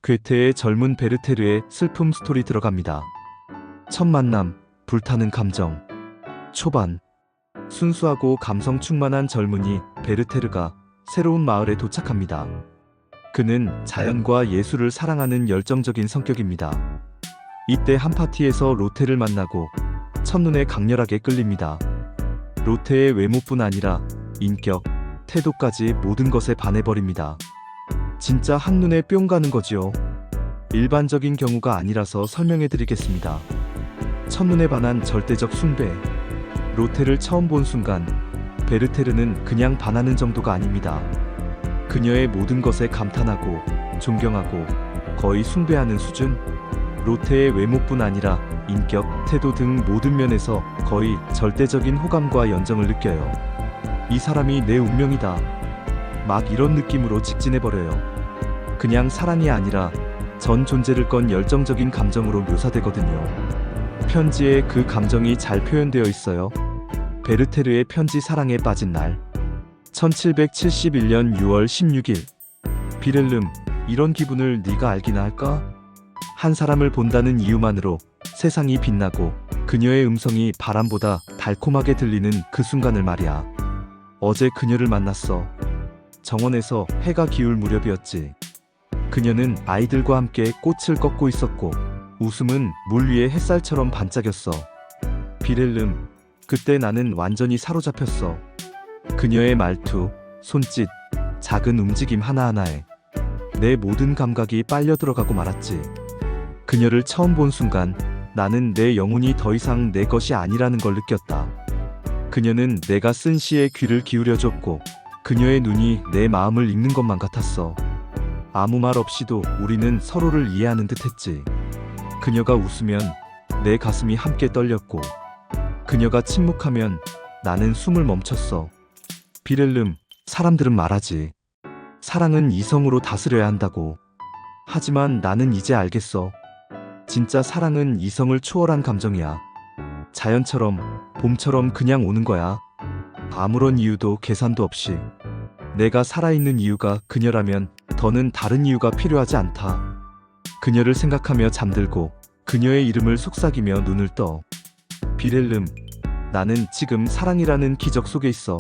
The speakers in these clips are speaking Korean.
괴테의 젊은 베르테르의 슬픔 스토리 들어갑니다. 첫 만남, 불타는 감정. 초반, 순수하고 감성 충만한 젊은이 베르테르가 새로운 마을에 도착합니다. 그는 자연과 예술을 사랑하는 열정적인 성격입니다. 이때 한 파티에서 로테를 만나고 첫눈에 강렬하게 끌립니다. 로테의 외모뿐 아니라 인격, 태도까지 모든 것에 반해버립니다. 진짜 한눈에 뿅 가는 거지요. 일반적인 경우가 아니라서 설명해드리겠습니다. 첫눈에 반한 절대적 숭배. 로테를 처음 본 순간 베르테르는 그냥 반하는 정도가 아닙니다. 그녀의 모든 것에 감탄하고 존경하고 거의 숭배하는 수준. 로테의 외모뿐 아니라 인격, 태도 등 모든 면에서 거의 절대적인 호감과 연정을 느껴요. 이 사람이 내 운명이다. 막 이런 느낌으로 직진해버려요. 그냥 사랑이 아니라 전 존재를 건 열정적인 감정으로 묘사되거든요. 편지에 그 감정이 잘 표현되어 있어요. 베르테르의 편지. 사랑에 빠진 날. 1771년 6월 16일. 비렐름, 이런 기분을 네가 알기나 할까? 한 사람을 본다는 이유만으로 세상이 빛나고 그녀의 음성이 바람보다 달콤하게 들리는 그 순간을 말이야. 어제 그녀를 만났어. 정원에서 해가 기울 무렵이었지. 그녀는 아이들과 함께 꽃을 꺾고 있었고 웃음은 물 위에 햇살처럼 반짝였어. 비렐름, 그때 나는 완전히 사로잡혔어. 그녀의 말투, 손짓, 작은 움직임 하나하나에 내 모든 감각이 빨려 들어가고 말았지. 그녀를 처음 본 순간 나는 내 영혼이 더 이상 내 것이 아니라는 걸 느꼈다. 그녀는 내가 쓴 시에 귀를 기울여줬고 그녀의 눈이 내 마음을 읽는 것만 같았어. 아무 말 없이도 우리는 서로를 이해하는 듯 했지. 그녀가 웃으면 내 가슴이 함께 떨렸고 그녀가 침묵하면 나는 숨을 멈췄어. 비렐름, 사람들은 말하지. 사랑은 이성으로 다스려야 한다고. 하지만 나는 이제 알겠어. 진짜 사랑은 이성을 초월한 감정이야. 자연처럼, 봄처럼 그냥 오는 거야. 아무런 이유도 계산도 없이. 내가 살아있는 이유가 그녀라면 더는 다른 이유가 필요하지 않다. 그녀를 생각하며 잠들고 그녀의 이름을 속삭이며 눈을 떠. 비렐름, 나는 지금 사랑이라는 기적 속에 있어.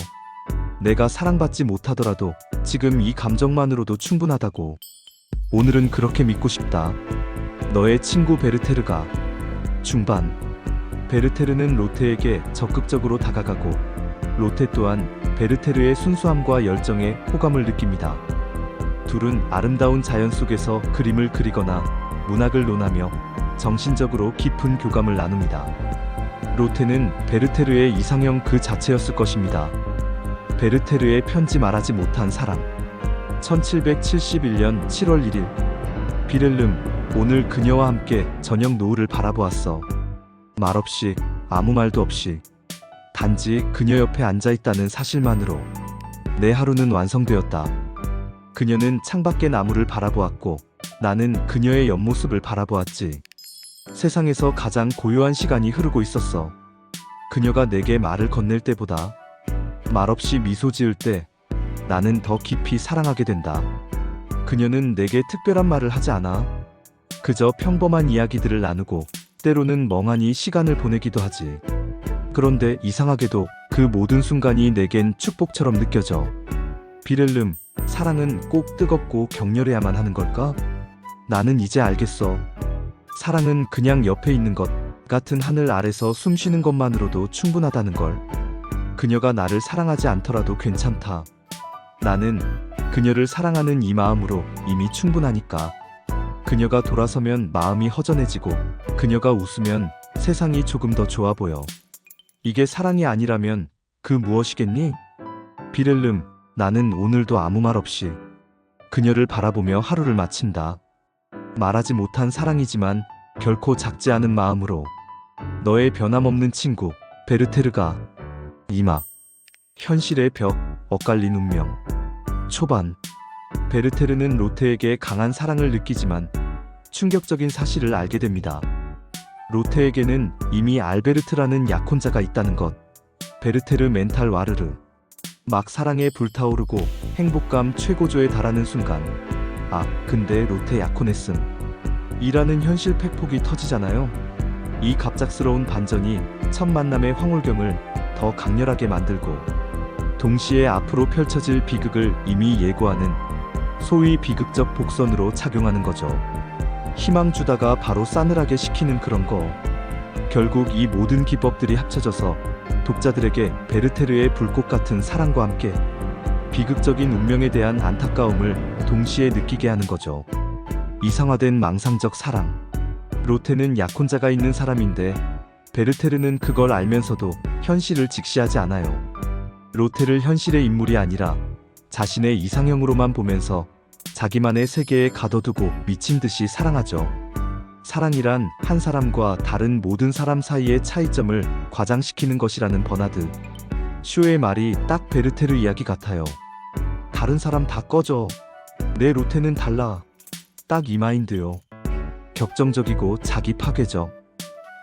내가 사랑받지 못하더라도 지금 이 감정만으로도 충분하다고. 오늘은 그렇게 믿고 싶다. 너의 친구 베르테르가. 중반, 베르테르는 로테에게 적극적으로 다가가고 로테 또한 베르테르의 순수함과 열정에 호감을 느낍니다. 둘은 아름다운 자연 속에서 그림을 그리거나 문학을 논하며 정신적으로 깊은 교감을 나눕니다. 로테는 베르테르의 이상형 그 자체였을 것입니다. 베르테르의 편지. 말하지 못한 사랑. 1771년 7월 1일. 비렐름, 오늘 그녀와 함께 저녁 노을을 바라보았어. 말없이, 아무 말도 없이. 단지 그녀 옆에 앉아있다는 사실만으로 내 하루는 완성되었다. 그녀는 창밖의 나무를 바라보았고 나는 그녀의 옆모습을 바라보았지. 세상에서 가장 고요한 시간이 흐르고 있었어. 그녀가 내게 말을 건넬 때보다 말없이 미소 지을 때 나는 더 깊이 사랑하게 된다. 그녀는 내게 특별한 말을 하지 않아. 그저 평범한 이야기들을 나누고 때로는 멍하니 시간을 보내기도 하지. 그런데 이상하게도 그 모든 순간이 내겐 축복처럼 느껴져. 비렐름, 사랑은 꼭 뜨겁고 격렬해야만 하는 걸까? 나는 이제 알겠어. 사랑은 그냥 옆에 있는 것 같은 하늘 아래서 숨 쉬는 것만으로도 충분하다는 걸. 그녀가 나를 사랑하지 않더라도 괜찮다. 나는 그녀를 사랑하는 이 마음으로 이미 충분하니까. 그녀가 돌아서면 마음이 허전해지고 그녀가 웃으면 세상이 조금 더 좋아 보여. 이게 사랑이 아니라면 그 무엇이겠니? 비렐름, 나는 오늘도 아무 말 없이 그녀를 바라보며 하루를 마친다. 말하지 못한 사랑이지만 결코 작지 않은 마음으로. 너의 변함없는 친구 베르테르가. 이마. 현실의 벽, 엇갈린 운명. 초반, 베르테르는 로테에게 강한 사랑을 느끼지만 충격적인 사실을 알게 됩니다. 로테에게는 이미 알베르트라는 약혼자가 있다는 것. 베르테르 멘탈 와르르. 막 사랑에 불타오르고 행복감 최고조에 달하는 순간 근데 로테 약혼했음. 이라는 현실 팩폭이 터지잖아요. 이 갑작스러운 반전이 첫 만남의 황홀경을 더 강렬하게 만들고 동시에 앞으로 펼쳐질 비극을 이미 예고하는 소위 비극적 복선으로 작용하는 거죠. 희망 주다가 바로 싸늘하게 식히는 그런 거. 결국 이 모든 기법들이 합쳐져서 독자들에게 베르테르의 불꽃 같은 사랑과 함께 비극적인 운명에 대한 안타까움을 동시에 느끼게 하는 거죠. 이상화된 망상적 사랑. 로테는 약혼자가 있는 사람인데 베르테르는 그걸 알면서도 현실을 직시하지 않아요. 로테를 현실의 인물이 아니라 자신의 이상형으로만 보면서 자기만의 세계에 가둬두고 미친 듯이 사랑하죠. 사랑이란 한 사람과 다른 모든 사람 사이의 차이점을 과장시키는 것이라는 버나드 쇼의 말이 딱 베르테르 이야기 같아요. 다른 사람 다 꺼져. 내 로테는 달라. 딱 이 마인드요. 격정적이고 자기 파괴적.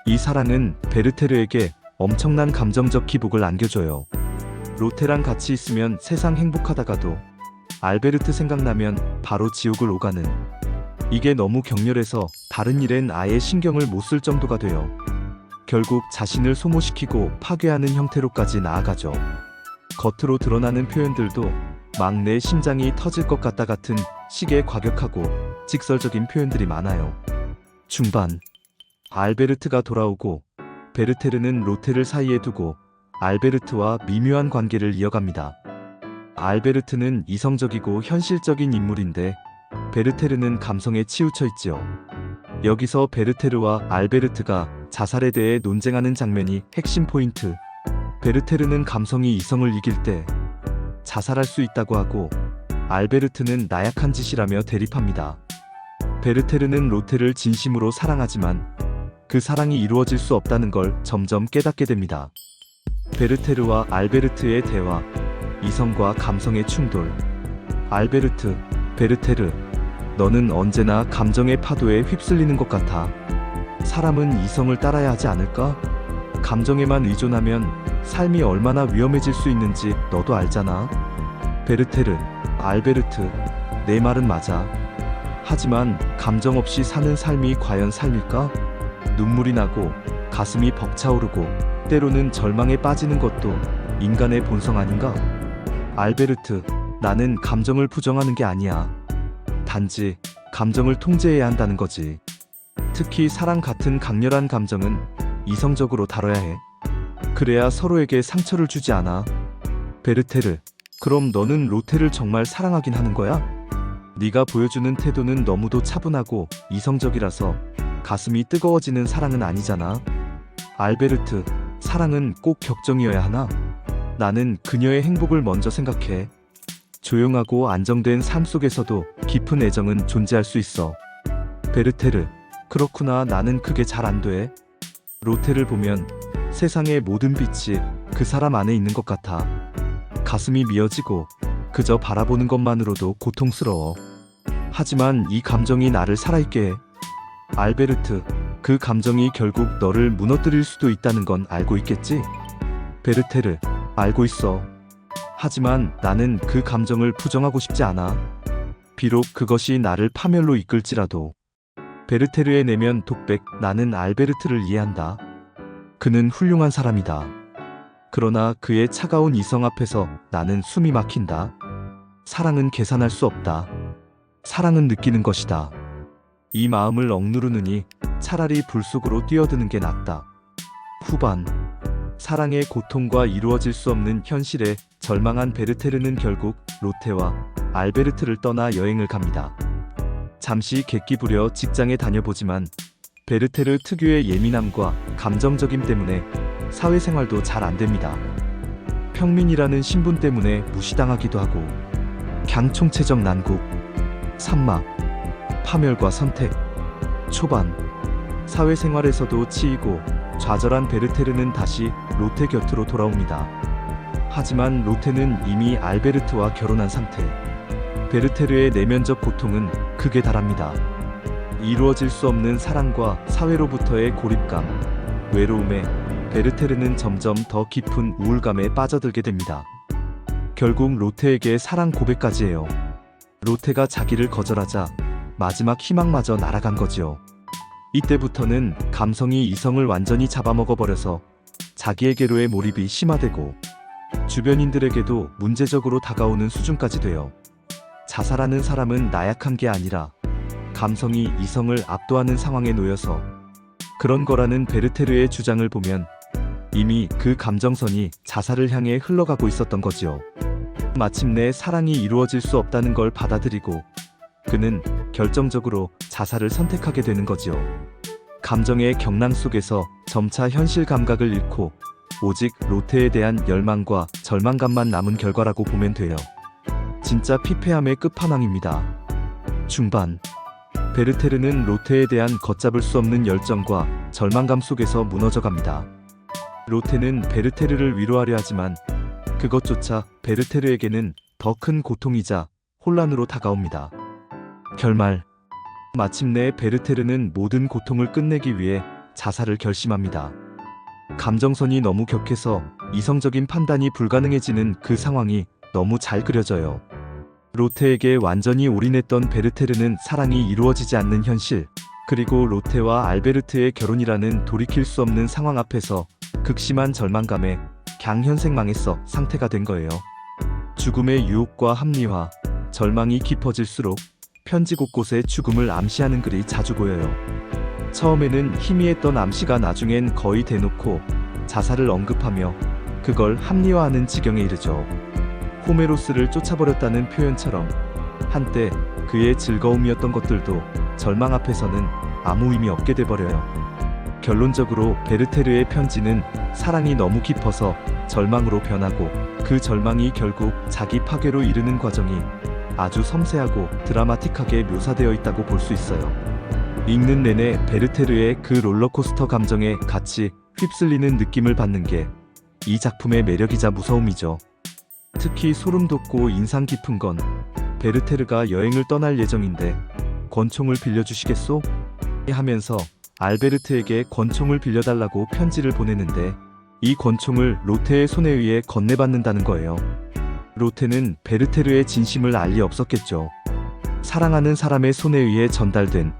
이 사랑은 베르테르에게 엄청난 감정적 기복을 안겨줘요. 로테랑 같이 있으면 세상 행복하다가도 알베르트 생각나면 바로 지옥을 오가는. 이게 너무 격렬해서 다른 일엔 아예 신경을 못 쓸 정도가 돼요. 결국 자신을 소모시키고 파괴하는 형태로까지 나아가죠. 겉으로 드러나는 표현들도 막 내 심장이 터질 것 같다 같은 식의 과격하고 직설적인 표현들이 많아요. 중반, 알베르트가 돌아오고 베르테르는 로테를 사이에 두고 알베르트와 미묘한 관계를 이어갑니다. 알베르트는 이성적이고 현실적인 인물인데 베르테르는 감성에 치우쳐 있지요. 여기서 베르테르와 알베르트가 자살에 대해 논쟁하는 장면이 핵심 포인트. 베르테르는 감성이 이성을 이길 때 자살할 수 있다고 하고 알베르트는 나약한 짓이라며 대립합니다. 베르테르는 로테를 진심으로 사랑하지만 그 사랑이 이루어질 수 없다는 걸 점점 깨닫게 됩니다. 베르테르와 알베르트의 대화, 이성과 감성의 충돌. 알베르트, 베르테르, 너는 언제나 감정의 파도에 휩쓸리는 것 같아. 사람은 이성을 따라야 하지 않을까? 감정에만 의존하면 삶이 얼마나 위험해질 수 있는지 너도 알잖아. 베르테르, 알베르트, 내 말은 맞아. 하지만 감정 없이 사는 삶이 과연 삶일까? 눈물이 나고 가슴이 벅차오르고 때로는 절망에 빠지는 것도 인간의 본성 아닌가? 알베르트, 나는 감정을 부정하는 게 아니야. 단지 감정을 통제해야 한다는 거지. 특히 사랑 같은 강렬한 감정은 이성적으로 다뤄야 해. 그래야 서로에게 상처를 주지 않아. 베르테르, 그럼 너는 로테를 정말 사랑하긴 하는 거야? 네가 보여주는 태도는 너무도 차분하고 이성적이라서 가슴이 뜨거워지는 사랑은 아니잖아. 알베르트, 사랑은 꼭 격정이어야 하나? 나는 그녀의 행복을 먼저 생각해. 조용하고 안정된 삶 속에서도 깊은 애정은 존재할 수 있어. 베르테르, 그렇구나. 나는 그게 잘 안 돼. 로테를 보면 세상의 모든 빛이 그 사람 안에 있는 것 같아. 가슴이 미어지고 그저 바라보는 것만으로도 고통스러워. 하지만 이 감정이 나를 살아있게 해. 알베르트, 그 감정이 결국 너를 무너뜨릴 수도 있다는 건 알고 있겠지? 베르테르, 알고 있어. 하지만 나는 그 감정을 부정하고 싶지 않아. 비록 그것이 나를 파멸로 이끌지라도. 베르테르의 내면 독백, 나는 알베르트를 이해한다. 그는 훌륭한 사람이다. 그러나 그의 차가운 이성 앞에서 나는 숨이 막힌다. 사랑은 계산할 수 없다. 사랑은 느끼는 것이다. 이 마음을 억누르느니 차라리 불 속으로 뛰어드는 게 낫다. 후반, 사랑의 고통과 이루어질 수 없는 현실에 절망한 베르테르는 결국 로테와 알베르트를 떠나 여행을 갑니다. 잠시 객기 부려 직장에 다녀보지만 베르테르 특유의 예민함과 감정적임 때문에 사회생활도 잘 안됩니다. 평민이라는 신분 때문에 무시당하기도 하고 강총체적 난국, 산막, 파멸과 선택. 초반, 사회생활에서도 치이고 좌절한 베르테르는 다시 로테 곁으로 돌아옵니다. 하지만 로테는 이미 알베르트와 결혼한 상태. 베르테르의 내면적 고통은 극에 달합니다. 이루어질 수 없는 사랑과 사회로부터의 고립감, 외로움에 베르테르는 점점 더 깊은 우울감에 빠져들게 됩니다. 결국 로테에게 사랑 고백까지 해요. 로테가 자기를 거절하자 마지막 희망마저 날아간 거지요. 이때부터는 감성이 이성을 완전히 잡아먹어버려서 자기에게로의 몰입이 심화되고 주변인들에게도 문제적으로 다가오는 수준까지 돼요. 자살하는 사람은 나약한 게 아니라 감성이 이성을 압도하는 상황에 놓여서 그런 거라는 베르테르의 주장을 보면 이미 그 감정선이 자살을 향해 흘러가고 있었던 거지요. 마침내 사랑이 이루어질 수 없다는 걸 받아들이고 그는 결정적으로 자살을 선택하게 되는 거지요. 감정의 경랑 속에서 점차 현실 감각을 잃고 오직 로테에 대한 열망과 절망감만 남은 결과라고 보면 돼요. 진짜 피폐함의 끝판왕입니다. 중반 베르테르는 로테에 대한 걷잡을 수 없는 열정과 절망감 속에서 무너져갑니다. 로테는 베르테르를 위로하려 하지만 그것조차 베르테르에게는 더 큰 고통이자 혼란으로 다가옵니다. 결말 마침내 베르테르는 모든 고통을 끝내기 위해 자살을 결심합니다. 감정선이 너무 격해서 이성적인 판단이 불가능해지는 그 상황이 너무 잘 그려져요. 로테에게 완전히 올인했던 베르테르는 사랑이 이루어지지 않는 현실, 그리고 로테와 알베르트의 결혼이라는 돌이킬 수 없는 상황 앞에서 극심한 절망감에 강현생망했어 상태가 된 거예요. 죽음의 유혹과 합리화, 절망이 깊어질수록 편지 곳곳에 죽음을 암시하는 글이 자주 보여요. 처음에는 희미했던 암시가 나중엔 거의 대놓고 자살을 언급하며 그걸 합리화하는 지경에 이르죠. 호메로스를 쫓아버렸다는 표현처럼 한때 그의 즐거움이었던 것들도 절망 앞에서는 아무 의미 없게 돼버려요. 결론적으로 베르테르의 편지는 사랑이 너무 깊어서 절망으로 변하고 그 절망이 결국 자기 파괴로 이르는 과정이 아주 섬세하고 드라마틱하게 묘사되어 있다고 볼 수 있어요. 읽는 내내 베르테르의 그 롤러코스터 감정에 같이 휩쓸리는 느낌을 받는 게 이 작품의 매력이자 무서움이죠. 특히 소름 돋고 인상 깊은 건 베르테르가 여행을 떠날 예정인데 권총을 빌려주시겠소? 하면서 알베르트에게 권총을 빌려달라고 편지를 보내는데 이 권총을 로테의 손에 의해 건네받는다는 거예요. 로테는 베르테르의 진심을 알 리 없었겠죠. 사랑하는 사람의 손에 의해 전달된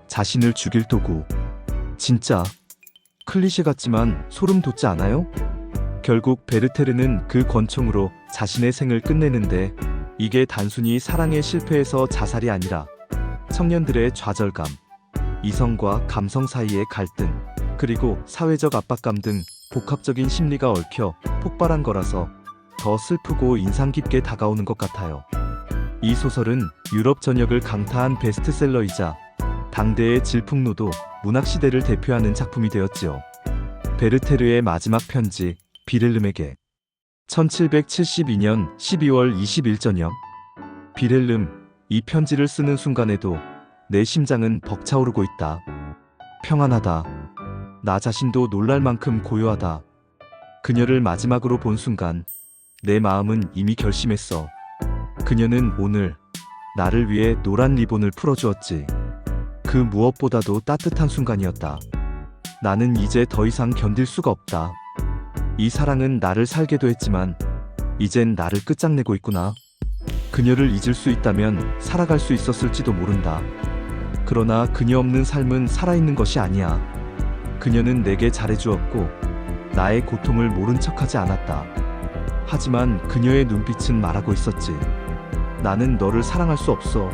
자신을 죽일 도구. 진짜 클리셰 같지만 소름 돋지 않아요? 결국 베르테르는 그 권총으로 자신의 생을 끝내는데 이게 단순히 사랑의 실패에서 자살이 아니라 청년들의 좌절감, 이성과 감성 사이의 갈등, 그리고 사회적 압박감 등 복합적인 심리가 얽혀 폭발한 거라서 더 슬프고 인상 깊게 다가오는 것 같아요. 이 소설은 유럽 전역을 강타한 베스트셀러이자 당대의 질풍노도 문학시대를 대표하는 작품이 되었지요. 베르테르의 마지막 편지, 비렐름에게 1772년 12월 20일 저녁. 비렐름, 이 편지를 쓰는 순간에도 내 심장은 벅차오르고 있다. 평안하다. 나 자신도 놀랄 만큼 고요하다. 그녀를 마지막으로 본 순간 내 마음은 이미 결심했어. 그녀는 오늘 나를 위해 노란 리본을 풀어주었지. 그 무엇보다도 따뜻한 순간이었다. 나는 이제 더 이상 견딜 수가 없다. 이 사랑은 나를 살게도 했지만 이젠 나를 끝장내고 있구나. 그녀를 잊을 수 있다면 살아갈 수 있었을지도 모른다. 그러나 그녀 없는 삶은 살아있는 것이 아니야. 그녀는 내게 잘해주었고 나의 고통을 모른 척하지 않았다. 하지만 그녀의 눈빛은 말하고 있었지. 나는 너를 사랑할 수 없어.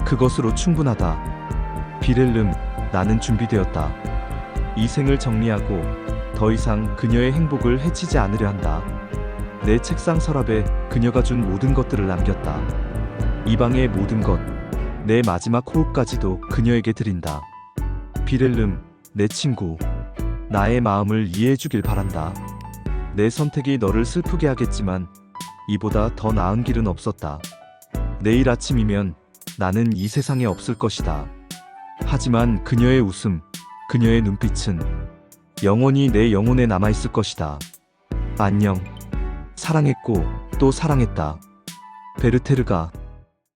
그것으로 충분하다. 비렐름, 나는 준비되었다. 이 생을 정리하고 더 이상 그녀의 행복을 해치지 않으려 한다. 내 책상 서랍에 그녀가 준 모든 것들을 남겼다. 이 방의 모든 것, 내 마지막 호흡까지도 그녀에게 드린다. 비렐름, 내 친구, 나의 마음을 이해해주길 바란다. 내 선택이 너를 슬프게 하겠지만 이보다 더 나은 길은 없었다. 내일 아침이면 나는 이 세상에 없을 것이다. 하지만 그녀의 웃음, 그녀의 눈빛은 영원히 내 영혼에 남아있을 것이다. 안녕. 사랑했고 또 사랑했다. 베르테르가